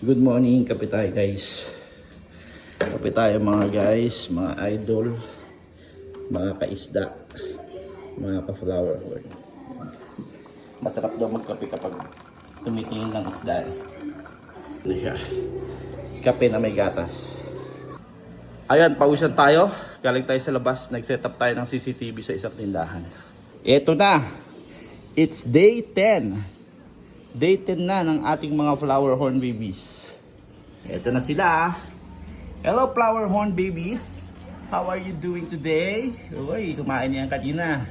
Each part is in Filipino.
Good morning, kape tayo guys. Kape tayo mga guys, mga idol, mga kaisda, mga ka-flower horn. Masarap daw magkape kapag tumitingin ng isda eh. Ano siya? Kape na may gatas. Ayan, pawisan tayo. Galing tayo sa labas. Nag-set up tayo ng CCTV sa isang tindahan. Ito na. It's day 10. Day 10 na ng ating mga flower horn babies. Ito na sila. Hello flower horn babies. How are you doing today? Uy, kumain yan kanina.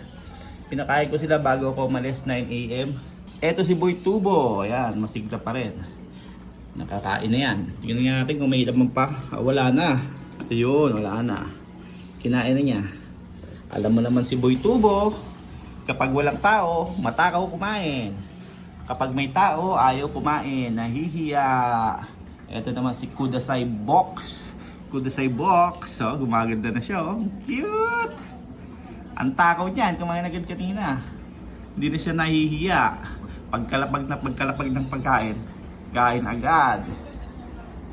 Pinakain ko sila bago ako umalis, 9 AM. Ito si Boy Tubo. Ayan, masigla pa rin. Nakakain na yan. Tingnan natin kung may laman pa. Wala na. Ito yun, wala na. Kinain na niya. Alam mo naman si Boy Tubo, kapag walang tao, matakaw kumain. Kapag may tao, ayaw kumain, nahihiya. Ito naman si Kudasai Box. Kudasai Box, so gumaganda na siya, oh. Cute! Ang takaw niyan, kumain agad kanina. Hindi na siya nahihiya. Pagkalapag ng pagkain, kain agad.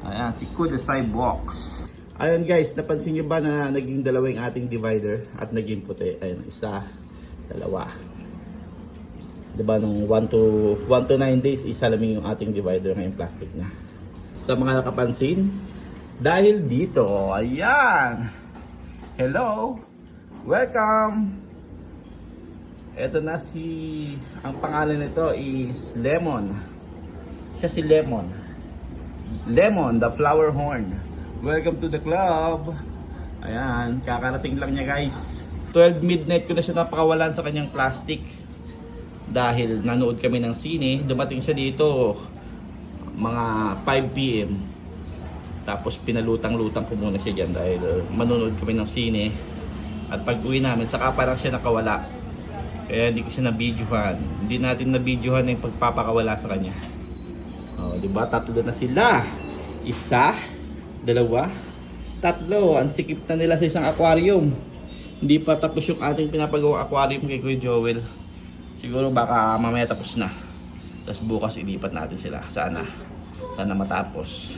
Ayan, si Kudasai Box. Ayun guys, napansin nyo ba na naging dalawa yung ating divider at naging puti? Ayun, isa, dalawa. Diba nung 1 to 9 days, isa lang yung ating divider ngayong plastic na. Sa mga nakapansin, dahil dito, ayan! Hello! Welcome! Ito na ang pangalan nito is Lemon. Siya si Lemon. Lemon, the flower horn. Welcome to the club! Ayan, kakarating lang niya guys. 12 midnight ko na siya napakawalan sa kanyang plastic. Dahil nanood kami ng sine, dumating siya dito mga 5 PM. Tapos pinalutang-lutang ko muna siya dyan dahil manonood kami ng sine. At pag uwi namin, saka parang siya nakawala. Kaya hindi ko siya na-videohan. Hindi natin na-videohan yung pagpapakawala sa kanya. O, diba? Tatlo na sila. Isa, dalawa, tatlo. Ang sikip na nila sa isang aquarium. Hindi pa tapos yung ating pinapagawang aquarium kay Kuya Joel. Siguro baka mamaya tapos na. Tapos bukas ilipat natin sila. Sana matapos.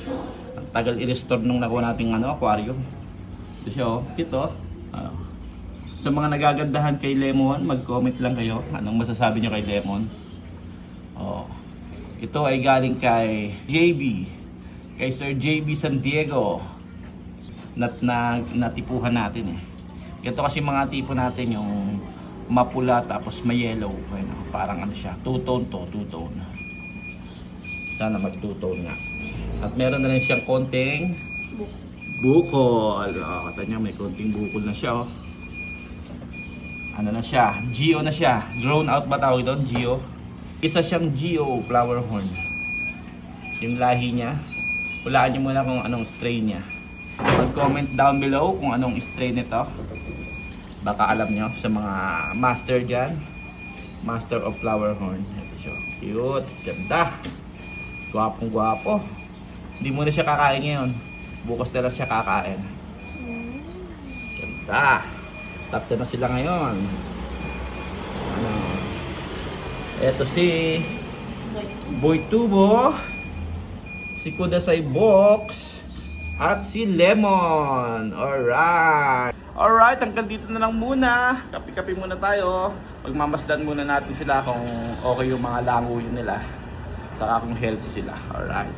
Ang tagal i-restore nung nakuha nating aquarium. Ito siya, oh. Ito. Sa mga nagagandahan kay Lemon, mag-comment lang kayo. Anong masasabi nyo kay Lemon? Oh. Ito ay galing kay JB. Kay Sir JB San Diego. Natipuhan natin eh. Ito kasi mga tipo natin yung mapula tapos may yellow, parang ano siya, two-tone to, two-tone. Sana mag two-tone nga. At meron na rin siyang konting bukol. Kata niya may konting bukol na siya, oh. Ano na siya, Geo na siya. Grown out ba tawag doon? Geo. Isa siyang Geo flower horn. Yung lahi niya, hulaan niyo muna kung anong strain niya. Mag-comment down below kung anong strain nito. Baka alam nyo sa mga master dyan. Master of flower horn. Ito siya. Cute. Ganda. Gwapong gwapo. Hindi mo na siya kakain ngayon. Bukas na lang siya kakain. Ganda. Tapos na sila ngayon. Ito si Boy Tubo. Si Kudasai Box. At si Lemon. Alright. Alright, hanggang dito na lang muna. Kapi-kapi muna tayo. Pagmamasdan muna natin sila kung okay yung mga languyo nila. Saka kung healthy sila. Alright.